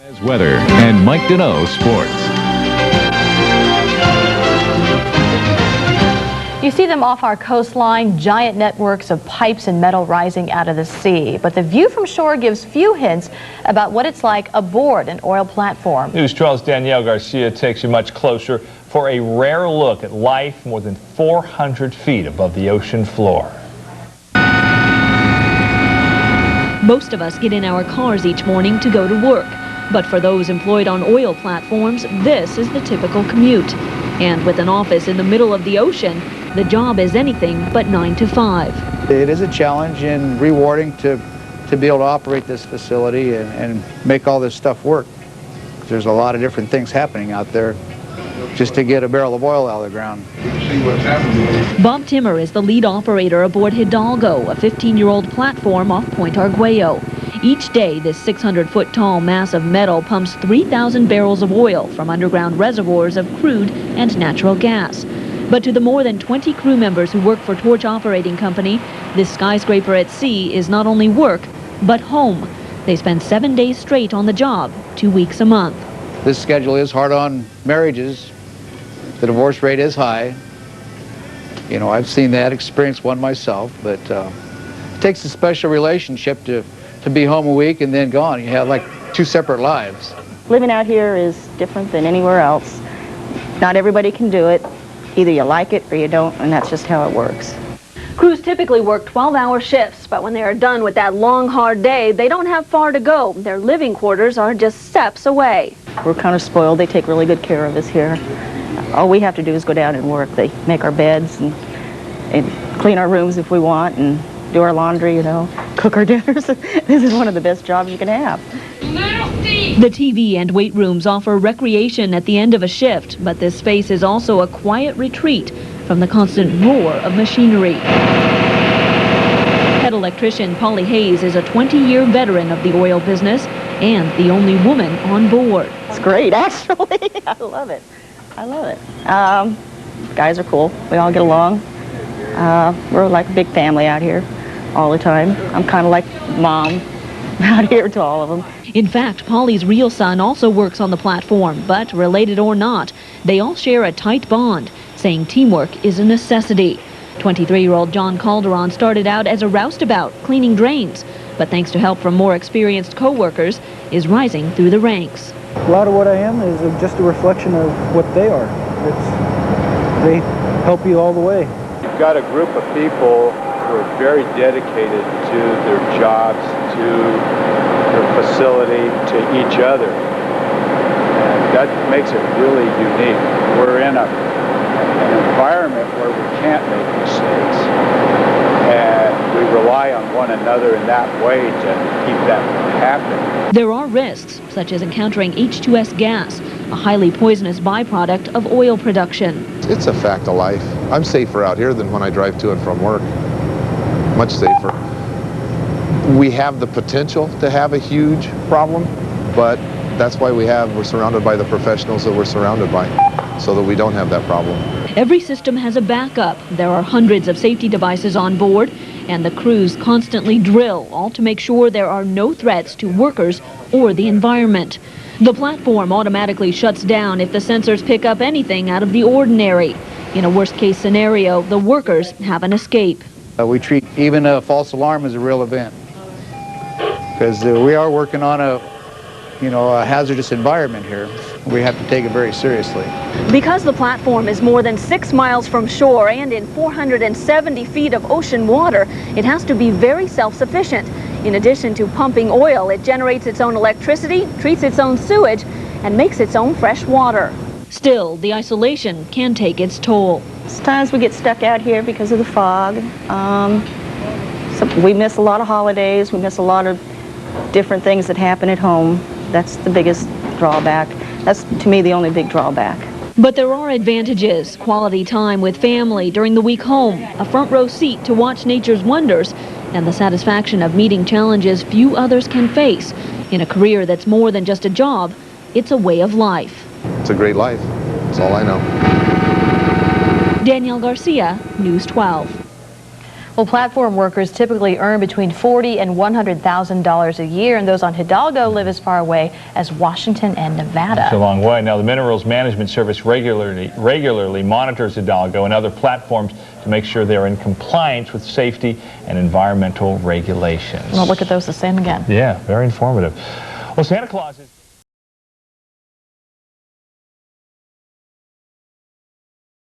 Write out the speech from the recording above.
As weather and Mike Deneau sports. You see them off our coastline, giant networks of pipes and metal rising out of the sea. But the view from shore gives few hints about what it's like aboard an oil platform. News 12's Danielle Garcia takes you much closer for a rare look at life more than 400 feet above the ocean floor. Most of us get in our cars each morning to go to work. But for those employed on oil platforms, this is the typical commute. And with an office in the middle of the ocean, the job is anything but 9 to 5. It is a challenge and rewarding to be able to operate this facility and make all this stuff work. There's a lot of different things happening out there just to get a barrel of oil out of the ground. Bob Timmer is the lead operator aboard Hidalgo, a 15-year-old platform off Point Arguello. Each day, this 600-foot-tall mass of metal pumps 3,000 barrels of oil from underground reservoirs of crude and natural gas. But to the more than 20 crew members who work for Torch Operating Company, this skyscraper at sea is not only work, but home. They spend 7 days straight on the job, 2 weeks a month. This schedule is hard on marriages. The divorce rate is high. You know, I've seen that, experienced one myself, but it takes a special relationship to be home a week and then gone. You have like two separate lives. Living out here is different than anywhere else. Not everybody can do it. Either you like it or you don't, and that's just how it works. Crews typically work 12-hour shifts, but when they are done with that long, hard day, they don't have far to go. Their living quarters are just steps away. We're kind of spoiled. They take really good care of us here. All we have to do is go down and work. They make our beds and clean our rooms if we want, and do our laundry, you know, cook our dinners. This is one of the best jobs you can have. The TV and weight rooms offer recreation at the end of a shift, but this space is also a quiet retreat from the constant roar of machinery. Head electrician Polly Hayes is a 20-year veteran of the oil business and the only woman on board. It's great, actually. I love it. I love it. Guys are cool. We all get along. We're like a big family out here all the time. I'm kind of like mom out here to all of them. In fact, Polly's real son also works on the platform, but related or not, they all share a tight bond, saying teamwork is a necessity. 23-year-old John Calderon started out as a roustabout, cleaning drains, but thanks to help from more experienced co-workers, is rising through the ranks. A lot of what I am is just a reflection of what they are. They help you all the way. You've got a group of people who are very dedicated to their jobs, to their facility, to each other. And that makes it really unique. We're in an environment where we can't make mistakes. And we rely on one another in that way to keep that from happening. There are risks, such as encountering H2S gas, a highly poisonous byproduct of oil production. It's a fact of life. I'm safer out here than when I drive to and from work. Much safer. We have the potential to have a huge problem, but that's why we're surrounded by the professionals that we're surrounded by, so that we don't have that problem. Every system has a backup. There are hundreds of safety devices on board, and the crews constantly drill, all to make sure there are no threats to workers or the environment. The platform automatically shuts down if the sensors pick up anything out of the ordinary. In a worst-case scenario, the workers have an escape. We treat even a false alarm as a real event, because we are working on a hazardous environment here. We have to take it very seriously. Because the platform is more than 6 miles from shore and in 470 feet of ocean water, it has to be very self-sufficient. In addition to pumping oil, it generates its own electricity, treats its own sewage, and makes its own fresh water. Still, the isolation can take its toll. Sometimes we get stuck out here because of the fog. So we miss a lot of holidays. We miss a lot of different things that happen at home. That's the biggest drawback. That's, to me, the only big drawback. But there are advantages: quality time with family during the week home, a front row seat to watch nature's wonders, and the satisfaction of meeting challenges few others can face. In a career that's more than just a job, it's a way of life. It's a great life. That's all I know. Danielle Garcia, News 12. Well, platform workers typically earn between $40,000 and $100,000 a year, and those on Hidalgo live as far away as Washington and Nevada. It's a long way. Now, the Minerals Management Service regularly monitors Hidalgo and other platforms to make sure they're in compliance with safety and environmental regulations. Well, look at those the same again. Yeah, very informative. Well, Santa Claus is...